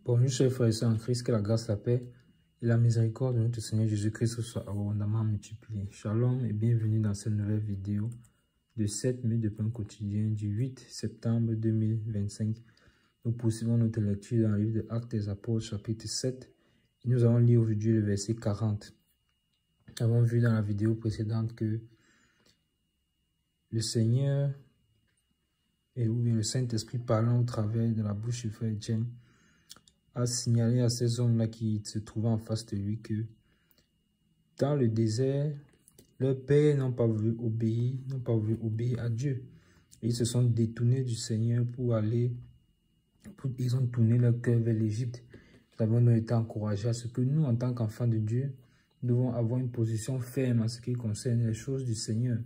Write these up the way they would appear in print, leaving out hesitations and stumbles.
Bonjour chers frères et sœurs en Christ, que la grâce, la paix et la miséricorde de notre Seigneur Jésus-Christ soient abondamment multipliées. Shalom et bienvenue dans cette nouvelle vidéo de 7 minutes de pain quotidien du 8 septembre 2025. Nous poursuivons notre lecture dans le livre de Actes des Apôtres chapitre 7 et nous allons lire aujourd'hui le verset 40. Nous avons vu dans la vidéo précédente que le Seigneur ou bien le Saint-Esprit parlant au travers de la bouche du frère Etienne a signalé à ces hommes-là qui se trouvaient en face de lui que dans le désert, leurs pères n'ont pas voulu obéir à Dieu. Et ils se sont détournés du Seigneur ils ont tourné leur cœur vers l'Égypte. Nous avons donc été encouragés à ce que nous, en tant qu'enfants de Dieu, nous devons avoir une position ferme en ce qui concerne les choses du Seigneur.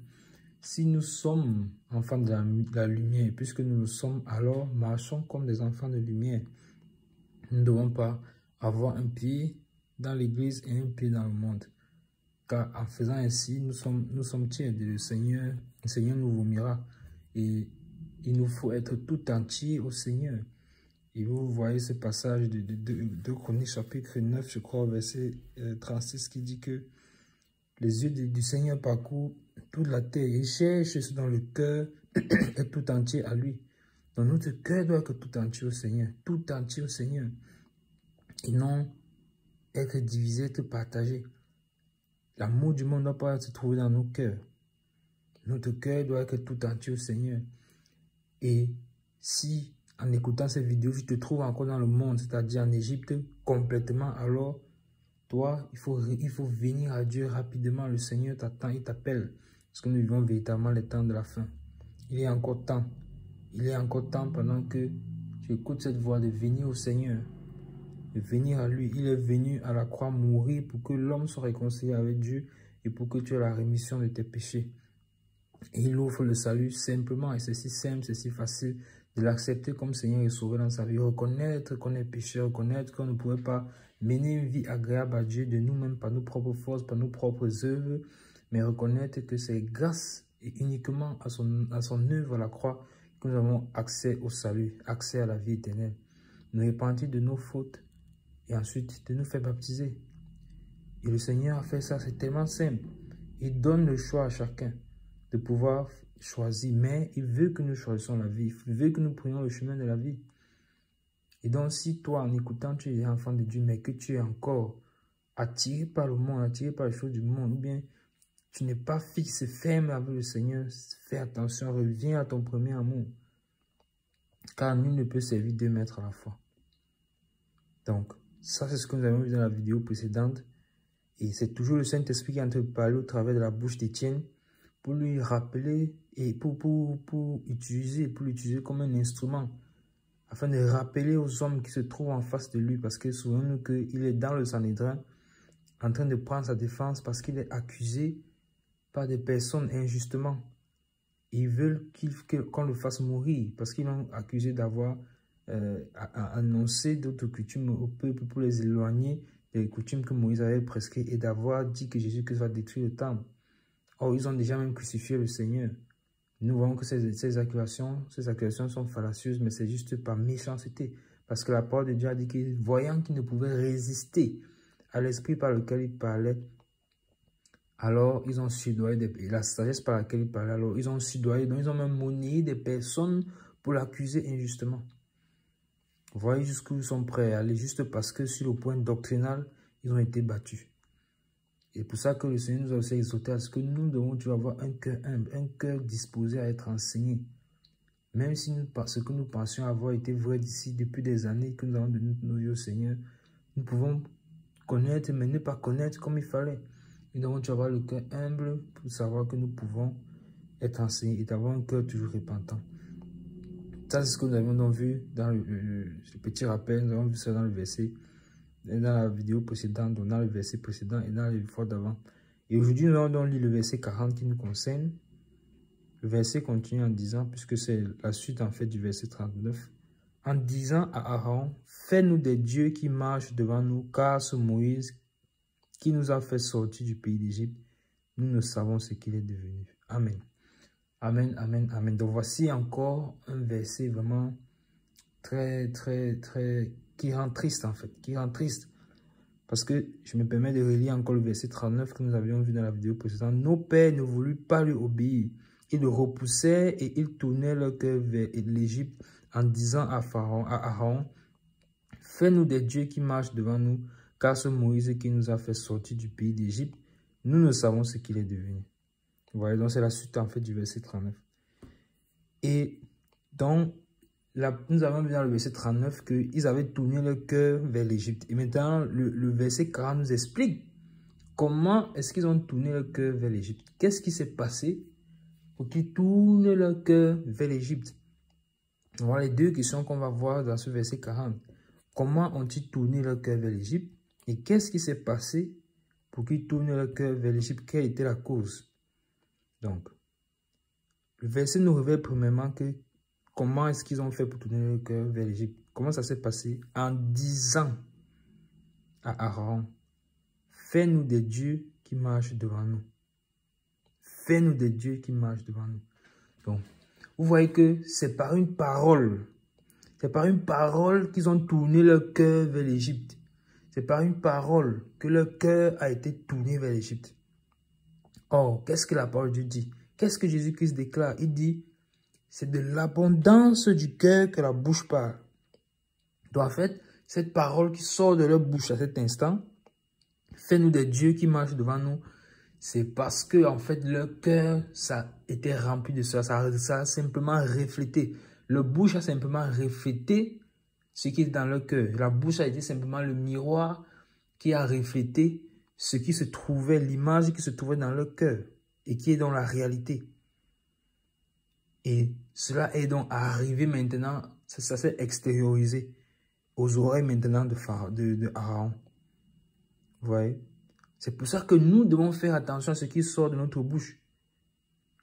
Si nous sommes enfants de la lumière, puisque nous le sommes, alors marchons comme des enfants de lumière. Nous ne devons pas avoir un pied dans l'église et un pied dans le monde. Car en faisant ainsi, nous sommes tièdes. Le Seigneur nous vomira. Et il nous faut être tout entier au Seigneur. Et vous voyez ce passage de Chroniques chapitre 9, je crois, verset 36, qui dit que les yeux du Seigneur parcourent toute la terre et cherchent ce dont le cœur est tout entier à lui. Donc notre cœur doit être tout entier au Seigneur, tout entier au Seigneur. Et non être divisé, être partagé. L'amour du monde ne doit pas se trouver dans nos cœurs. Notre cœur doit être tout entier au Seigneur. Et si, en écoutant cette vidéo, tu te trouves encore dans le monde, c'est-à-dire en Égypte, complètement, alors, toi, il faut venir à Dieu rapidement. Le Seigneur t'attend, il t'appelle. Parce que nous vivons véritablement les temps de la fin. Il est encore temps. Il est encore temps pendant que tu écoutes cette voix de venir au Seigneur. De venir à lui. Il est venu à la croix mourir pour que l'homme soit réconcilié avec Dieu et pour que tu aies la rémission de tes péchés. Et il offre le salut simplement. Et c'est si simple, c'est si facile de l'accepter comme Seigneur et Sauveur dans sa vie. Reconnaître qu'on est pécheur, reconnaître qu'on ne pouvait pas mener une vie agréable à Dieu de nous-mêmes par nos propres forces, par nos propres œuvres, mais reconnaître que c'est grâce et uniquement à son œuvre à la croix que nous avons accès au salut, accès à la vie éternelle. Nous repentir de nos fautes et ensuite de nous faire baptiser. Et le Seigneur a fait ça, c'est tellement simple. Il donne le choix à chacun de pouvoir choisir, mais il veut que nous choisissions la vie, il veut que nous prenions le chemin de la vie. Et donc si toi, en écoutant, tu es enfant de Dieu, mais que tu es encore attiré par le monde, attiré par les choses du monde, ou bien tu n'es pas fixe, ferme avec le Seigneur, fais attention, reviens à ton premier amour. Car nul ne peut servir 2 maîtres à la fois. Donc, ça c'est ce que nous avons vu dans la vidéo précédente. Et c'est toujours le Saint-Esprit qui est en train de parler au travers de la bouche d'Étienne pour lui rappeler et pour l'utiliser comme un instrument afin de rappeler aux hommes qui se trouvent en face de lui, parce que souvenons-nous qu'il est dans le Sanhédrin en train de prendre sa défense parce qu'il est accusé par des personnes injustement. Ils veulent qu'on le fasse mourir parce qu'ils l'ont accusé d'avoir annoncé d'autres coutumes au peuple pour les éloigner des coutumes que Moïse avait prescrites et d'avoir dit que Jésus-Christ va détruire le temple. Or, ils ont déjà même crucifié le Seigneur. Nous voyons que ces accusations sont fallacieuses, mais c'est juste par méchanceté. Parce que la parole de Dieu a dit que, voyant qu'ils ne pouvaient résister à l'esprit par lequel il parlait, alors ils ont sudoyé, la sagesse par laquelle il parlait, alors ils ont sudoyé, donc ils ont même monnayé des personnes pour l'accuser injustement. Vous voyez jusqu'où ils sont prêts à aller, juste parce que sur le point doctrinal, ils ont été battus. Et pour ça que le Seigneur nous a aussi exhorté à ce que nous devons avoir un cœur humble, un cœur disposé à être enseigné. Même si ce que nous pensions avoir été vrai d'ici depuis des années que nous avons donné nos yeux au Seigneur, nous pouvons connaître mais ne pas connaître comme il fallait. Nous devons avoir le cœur humble pour savoir que nous pouvons être enseignés et avoir un cœur toujours repentant. Ça, c'est ce que nous avions donc vu dans le petit rappel. Nous avons vu ça dans le verset, dans la vidéo précédente, dans le verset précédent et dans les fois d'avant. Et aujourd'hui, nous allons donc lire le verset 40 qui nous concerne. Le verset continue en disant, puisque c'est la suite en fait du verset 39, en disant à Aaron, fais-nous des dieux qui marchent devant nous, car ce Moïse qui nous a fait sortir du pays d'Égypte, nous ne savons ce qu'il est devenu. Amen. Amen, amen, amen. Donc voici encore un verset vraiment qui rend triste en fait, qui rend triste. Parce que je me permets de relire encore le verset 39 que nous avions vu dans la vidéo précédente. Nos pères ne voulurent pas lui obéir. Ils le repoussaient et ils tournaient leur cœur vers l'Égypte en disant à Aaron, fais-nous des dieux qui marchent devant nous, car ce Moïse qui nous a fait sortir du pays d'Égypte, nous ne savons ce qu'il est devenu. Vous voyez, donc c'est la suite en fait du verset 39. Et donc, nous avons vu dans le verset 39 qu'ils avaient tourné leur cœur vers l'Égypte. Et maintenant, le verset 40 nous explique comment est-ce qu'ils ont tourné leur cœur vers l'Égypte. Qu'est-ce qui s'est passé pour qu'ils tournent leur cœur vers l'Égypte? Voilà les deux questions qu'on va voir dans ce verset 40. Comment ont-ils tourné leur cœur vers l'Égypte? Et qu'est-ce qui s'est passé pour qu'ils tournent leur cœur vers l'Égypte? Quelle était la cause? Donc, le verset nous révèle premièrement que comment est-ce qu'ils ont fait pour tourner leur cœur vers l'Égypte? Comment ça s'est passé? En disant à Aaron, fais-nous des dieux qui marchent devant nous. Fais-nous des dieux qui marchent devant nous. Donc, vous voyez que c'est par une parole. C'est par une parole qu'ils ont tourné leur cœur vers l'Égypte. C'est par une parole que leur cœur a été tourné vers l'Égypte. Or, qu'est-ce que la parole de Dieu dit? Qu'est-ce que Jésus-Christ déclare? Il dit, c'est de l'abondance du cœur que la bouche parle. Donc en fait, cette parole qui sort de leur bouche à cet instant, fais-nous des dieux qui marchent devant nous, c'est parce que en fait leur cœur, ça était rempli de ça, ça a simplement reflété. Leur bouche a simplement reflété ce qui est dans leur cœur. La bouche a été simplement le miroir qui a reflété ce qui se trouvait, l'image qui se trouvait dans leur cœur et qui est dans la réalité. Et cela est donc arrivé maintenant, ça s'est extériorisé aux oreilles maintenant de Aaron. Vous voyez? C'est pour ça que nous devons faire attention à ce qui sort de notre bouche.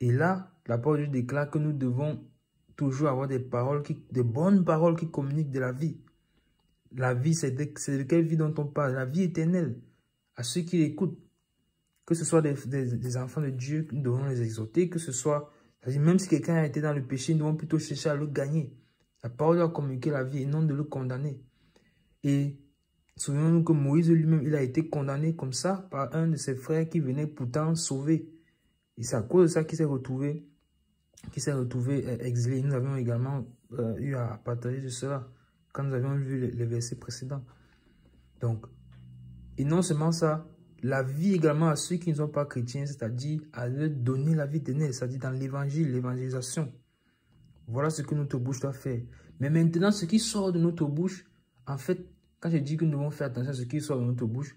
Et là, la parole de Dieu déclare que nous devons toujours avoir des paroles, des bonnes paroles qui communiquent de la vie. La vie, c'est de quelle vie dont on parle? La vie éternelle. À ceux qui l'écoutent, que ce soit des enfants de Dieu, nous devons les exhorter, que ce soit, même si quelqu'un a été dans le péché, nous devons plutôt chercher à le gagner. La parole doit communiquer la vie et non de le condamner. Et souvenons-nous que Moïse lui-même, il a été condamné comme ça par un de ses frères qui venait pourtant sauver. Et c'est à cause de ça qu'il s'est retrouvé exilé. Nous avions également eu à partager de cela quand nous avions vu les versets précédents. Donc, et non seulement ça, la vie également à ceux qui ne sont pas chrétiens, c'est-à-dire à leur donner la vie éternelle, c'est-à-dire dans l'évangile, l'évangélisation. Voilà ce que notre bouche doit faire. Mais maintenant, ce qui sort de notre bouche, en fait, quand je dis que nous devons faire attention à ce qui sort de notre bouche,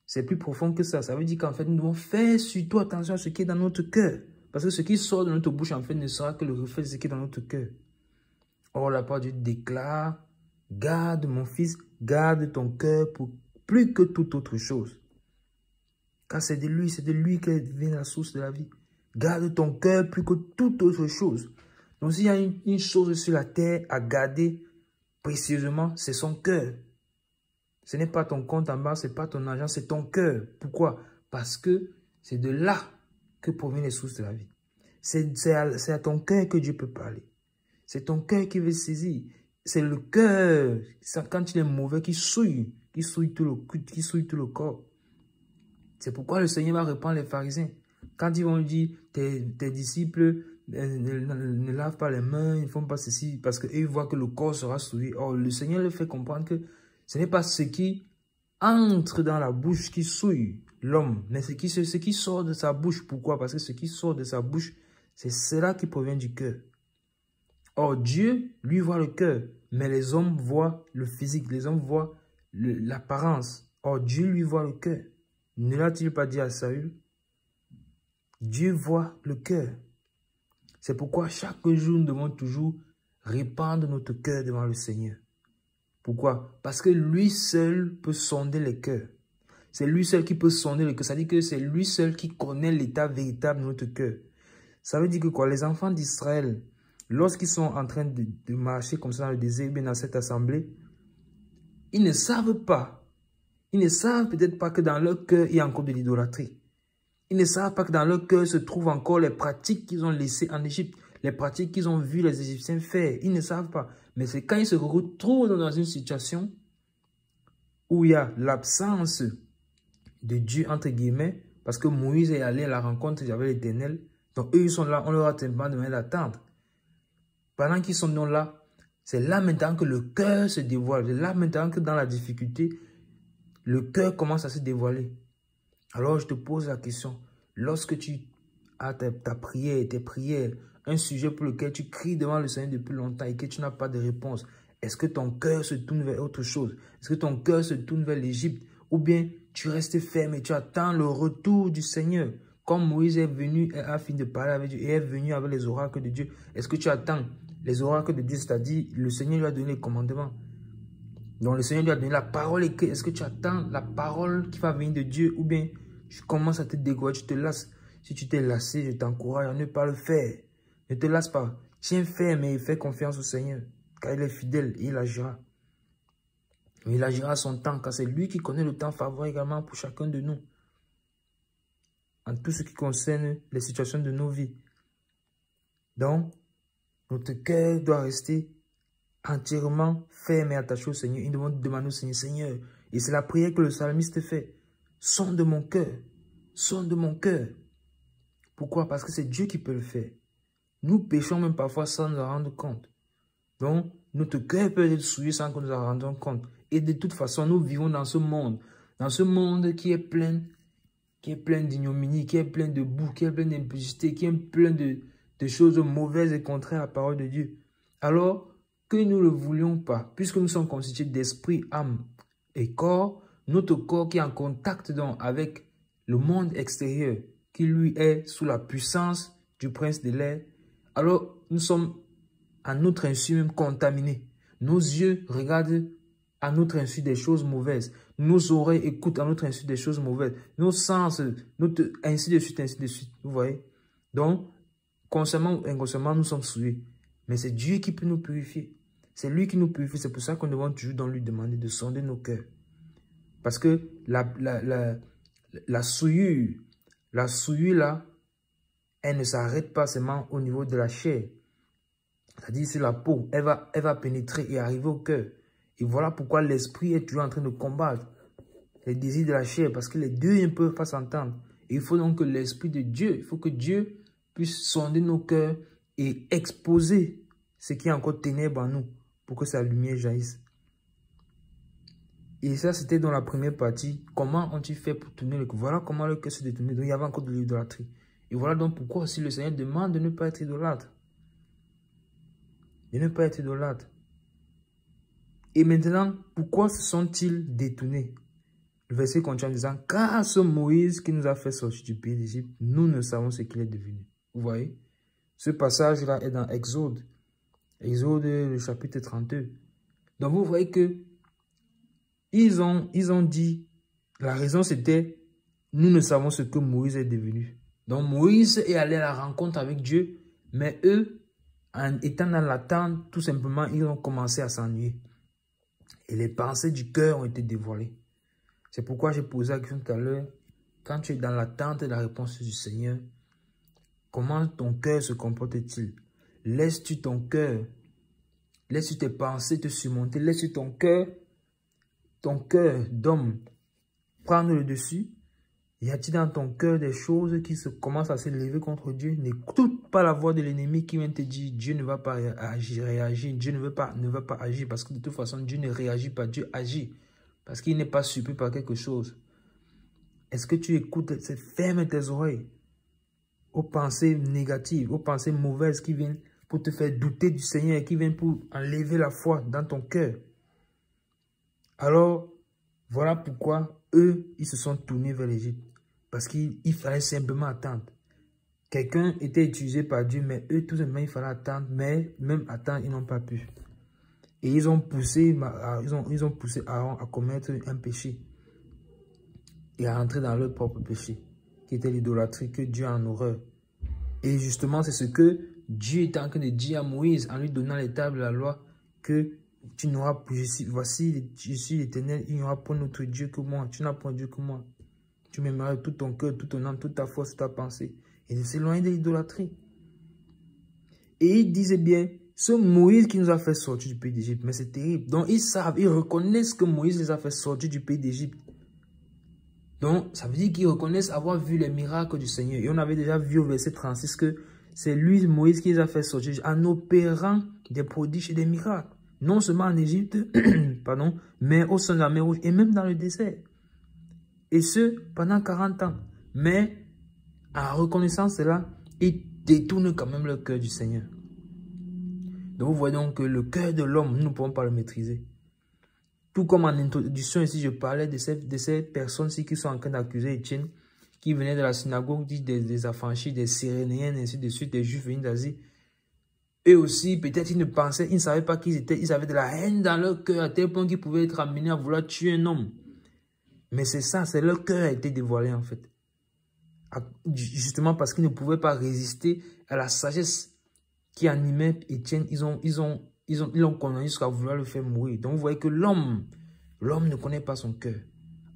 c'est plus profond que ça. Ça veut dire qu'en fait, nous devons faire surtout attention à ce qui est dans notre cœur. Parce que ce qui sort de notre bouche, en fait, ne sera que le reflet de ce qui est dans notre cœur. Or, la parole de Dieu déclare, garde mon fils, garde ton cœur pour plus que toute autre chose. Car c'est de lui que vient la source de la vie. Garde ton cœur plus que toute autre chose. Donc, s'il y a une chose sur la terre à garder précieusement, c'est son cœur. Ce n'est pas ton compte en banque, ce n'est pas ton argent, c'est ton cœur. Pourquoi? Parce que c'est de là que proviennent les sources de la vie. C'est à ton cœur que Dieu peut parler. C'est ton cœur qui veut saisir. C'est le cœur, quand il est mauvais, qui souille tout le corps. C'est pourquoi le Seigneur va reprendre les pharisiens. Quand ils vont dire, tes disciples ne lavent pas les mains, ils ne font pas ceci, parce qu'ils voient que le corps sera souillé. Or, le Seigneur leur fait comprendre que ce n'est pas ce qui entre dans la bouche qui souille l'homme, mais ce qui sort de sa bouche. Pourquoi? Parce que ce qui sort de sa bouche, c'est cela qui provient du cœur. Or, Dieu, lui, voit le cœur, mais les hommes voient le physique, les hommes voient l'apparence. Or, Dieu, lui, voit le cœur. Ne l'a-t-il pas dit à Saül? Dieu voit le cœur. C'est pourquoi chaque jour, nous devons toujours répandre notre cœur devant le Seigneur. Pourquoi? Parce que lui seul peut sonder les cœurs. C'est lui seul qui peut sonder le cœur. Ça veut dire que c'est lui seul qui connaît l'état véritable de notre cœur. Ça veut dire que quoi? Les enfants d'Israël, lorsqu'ils sont en train de marcher comme ça dans le désert, bien dans cette assemblée, ils ne savent pas. Ils ne savent peut-être pas que dans leur cœur, il y a encore de l'idolâtrie. Ils ne savent pas que dans leur cœur se trouvent encore les pratiques qu'ils ont laissées en Égypte. les pratiques qu'ils ont vu les Égyptiens faire. Ils ne savent pas. Mais c'est quand ils se retrouvent dans une situation où il y a l'absence de Dieu, entre guillemets, parce que Moïse est allé à la rencontre avec l'Éternel. Donc eux, ils sont là, on leur a simplement demandé d'attendre. Pendant qu'ils sont là, c'est là maintenant que le cœur se dévoile. C'est là maintenant que dans la difficulté, le cœur commence à se dévoiler. Alors je te pose la question, lorsque tu as ta prière, tes prières, un sujet pour lequel tu cries devant le Seigneur depuis longtemps et que tu n'as pas de réponse, est-ce que ton cœur se tourne vers autre chose? Est-ce que ton cœur se tourne vers l'Égypte? Ou bien tu restes ferme et tu attends le retour du Seigneur? Comme Moïse est venu et a fini de parler avec Dieu et est venu avec les oracles de Dieu, est-ce que tu attends les oracles de Dieu, c'est-à-dire le Seigneur lui a donné les commandements? Donc le Seigneur lui a donné la parole écrite. Est-ce que tu attends la parole qui va venir de Dieu? Ou bien tu commences à te décourager, tu te lasses? Si tu t'es lassé, je t'encourage à ne pas le faire. Ne te lasse pas. Tiens ferme et fais confiance au Seigneur. Car il est fidèle et il agira. Il agira à son temps, car c'est lui qui connaît le temps favorable également pour chacun de nous. En tout ce qui concerne les situations de nos vies. Donc, notre cœur doit rester entièrement ferme et attaché au Seigneur. Nous devons demander au Seigneur, Seigneur, et c'est la prière que le psalmiste fait. Sonde mon cœur, sonde mon cœur. Pourquoi? Parce que c'est Dieu qui peut le faire. Nous péchons même parfois sans nous en rendre compte. Donc, notre cœur peut être souillé sans que nous en rendions compte. Et de toute façon, nous vivons dans ce monde qui est plein d'ignominie, qui est plein de boue, qui est plein d'impudicité, qui est plein de choses mauvaises et contraires à la parole de Dieu. Alors, que nous ne le voulions pas, puisque nous sommes constitués d'esprit, âme et corps, notre corps qui est en contact donc avec le monde extérieur, qui lui est sous la puissance du prince de l'air, alors nous sommes à notre insu même contaminés. Nos yeux regardent à notre insu des choses mauvaises. Nos oreilles écoutent à notre insu des choses mauvaises. Nos sens, ainsi de suite, ainsi de suite. Vous voyez? Donc, consciemment ou inconsciemment, nous sommes souillés. Mais c'est Dieu qui peut nous purifier. C'est lui qui nous purifie. C'est pour ça qu'on devons toujours donc lui demander de sonder nos cœurs. Parce que la souillure là, elle ne s'arrête pas seulement au niveau de la chair. C'est-à-dire sur la peau. Elle va pénétrer et arriver au cœur. Et voilà pourquoi l'esprit est toujours en train de combattre les désirs de la chair. Parce que les deux ne peuvent pas s'entendre. Il faut donc que l'esprit de Dieu, il faut que Dieu puisse sonder nos cœurs et exposer ce qui est encore ténèbres en nous pour que sa lumière jaillisse. Et ça, c'était dans la première partie. Comment ont-ils fait pour tourner le cœur? Voilà comment le cœur se détournait. Donc, il y avait encore de l'idolâtrie. Et voilà donc pourquoi aussi le Seigneur demande de ne pas être idolâtre. De ne pas être idolâtre. Et maintenant, pourquoi se sont-ils détournés? Le verset continue en disant, car ce Moïse qui nous a fait sortir du pays d'Égypte, nous ne savons ce qu'il est devenu. Vous voyez? Ce passage-là est dans Exode. Exode, le chapitre 32. Donc, vous voyez que ils ont dit, la raison c'était, nous ne savons ce que Moïse est devenu. Donc, Moïse est allé à la rencontre avec Dieu, mais eux, en étant dans l'attente, tout simplement, ils ont commencé à s'ennuyer. Et les pensées du cœur ont été dévoilées. C'est pourquoi j'ai posé la question tout à l'heure. Quand tu es dans l'attente de la réponse du Seigneur, comment ton cœur se comporte-t-il? Laisses-tu ton cœur, laisses-tu tes pensées te surmonter? Laisses-tu ton cœur d'homme prendre le dessus? Y a-t-il dans ton cœur des choses qui commencent à s'élever contre Dieu? N'écoute pas la voix de l'ennemi qui vient te dire Dieu ne va pas réagir, Dieu ne va pas agir, parce que de toute façon Dieu ne réagit pas, Dieu agit, parce qu'il n'est pas surpris par quelque chose. Est-ce que tu écoutes, ferme tes oreilles aux pensées négatives, aux pensées mauvaises qui viennent pour te faire douter du Seigneur, qui viennent pour enlever la foi dans ton cœur? Alors, voilà pourquoi eux, ils se sont tournés vers l'Égypte. Parce qu'il fallait simplement attendre. Quelqu'un était utilisé par Dieu, mais eux, tout simplement, il fallait attendre. Mais même attendre, ils n'ont pas pu. Et ils ont poussé Aaron à commettre un péché. Et à entrer dans leur propre péché, qui était l'idolâtrie, que Dieu a en horreur. Et justement, c'est ce que Dieu est en train de dire à Moïse, en lui donnant les tables de la loi, que tu n'auras plus, voici, je suis l'Éternel, il n'y aura pas notre Dieu que moi, tu n'as pas Dieu que moi. Tu m'aimeras tout ton cœur, toute ton âme, toute ta force, toute ta pensée. Et de s'éloigner de l'idolâtrie. Et ils disaient bien, ce Moïse qui nous a fait sortir du pays d'Égypte, mais c'est terrible. Donc ils savent, ils reconnaissent que Moïse les a fait sortir du pays d'Égypte. Donc ça veut dire qu'ils reconnaissent avoir vu les miracles du Seigneur. Et on avait déjà vu au verset 36 que c'est lui, Moïse, qui les a fait sortir en opérant des prodiges et des miracles. Non seulement en Égypte, pardon, mais au sein de la mer Rouge et même dans le désert. Et ce, pendant 40 ans. Mais, en reconnaissant cela, ils détournent quand même le cœur du Seigneur. Donc, vous voyez donc que le cœur de l'homme, nous ne pouvons pas le maîtriser. Tout comme en introduction ici, je parlais de ces personnes-ci qui sont en train d'accuser Étienne, qui venaient de la synagogue, des affranchis, des Cyrénéens, ainsi de suite, des Juifs venus d'Asie. Eux aussi, peut-être ils ne pensaient, ils ne savaient pas qui ils étaient, ils avaient de la haine dans leur cœur, à tel point qu'ils pouvaient être amenés à vouloir tuer un homme. Mais c'est ça, c'est leur cœur a été dévoilé en fait. Justement parce qu'ils ne pouvaient pas résister à la sagesse qui animait Étienne, ils l'ont condamné jusqu'à vouloir le faire mourir. Donc vous voyez que l'homme ne connaît pas son cœur.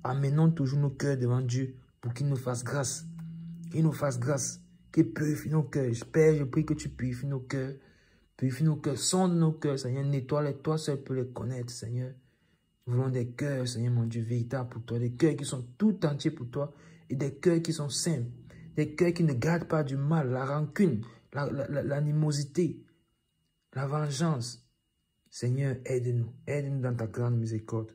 Amenons toujours nos cœurs devant Dieu pour qu'il nous fasse grâce. Qu'il nous fasse grâce. Qu'il purifie nos cœurs. Père, je prie que tu purifies nos cœurs. Purifie nos cœurs, sonde nos cœurs, Seigneur. Nettoie-les, toi seul peux les connaître, Seigneur. Nous voulons des cœurs, Seigneur mon Dieu, véritables pour toi. Des cœurs qui sont tout entiers pour toi. Et des cœurs qui sont saints. Des cœurs qui ne gardent pas du mal, la rancune, l'animosité, la vengeance. Seigneur, aide-nous. Aide-nous dans ta grande miséricorde.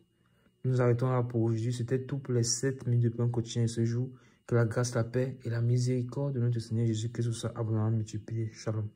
Nous arrêtons là pour aujourd'hui. C'était tout pour les 7 minutes de pain quotidien ce jour. Que la grâce, la paix et la miséricorde de notre Seigneur Jésus-Christ soit abondamment multipliées. Shalom.